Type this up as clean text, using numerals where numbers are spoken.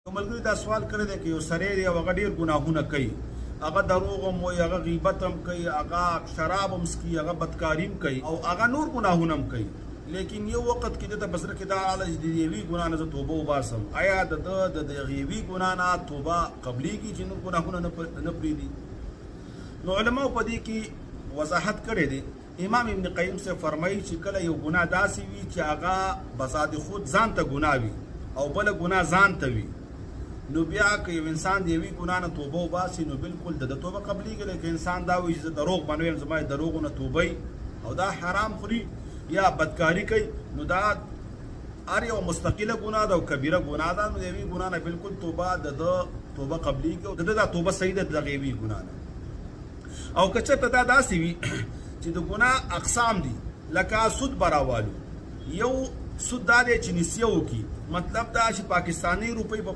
یو ملګری دا سوال کړی دی چې یو سړی دی او هغه ډېر ګناهونه کوي، هغه دروغ هم وایي، هغه غیبت هم کوي، هغه شراب هم څښي، هغه بدکاري هم کوي او هغه نور ګناهونه هم کوي، لیکن یو وخت کې دته بس کې دا حاله چې د یوې ګناه نه زه توبه وباسم، آیا د یوې ګناه نه توبه قبلیږي چې نور ګناهونه نه پرېږدي؟ نو علماو په دې کې وضاحت کړی دی. امام ابن قیم سے فرمایي چې کله یو ګناه داسې وي چې هغه بذات خود ځان ته ګناه وي او بله ګناه ځان ته وي، نو بیا که یو انسان د یوې ګناه نه توبه وباسي نو بالکل د توبه قبلیږي. لکه انسان دا وایي چې زه دروغ باندې یم، زما د دروغو نه توبه او دا حرام خوري یا بدکاري کوي، نو دا هر یو مستقله ګناه ده او کبیره ګناه ده، نو د یوې ګناه نه بالکل توبه د توبه قبلیږي او د دا توبه صحیح ده د دغه یوې ګناه نه. او که چېرته دا داسې وي چې د ګناه اقسام دي، لکه سود براوالو، یو سود دا دی چې نسیه وکړي، مطلب دا چې پاکستاني روپۍ په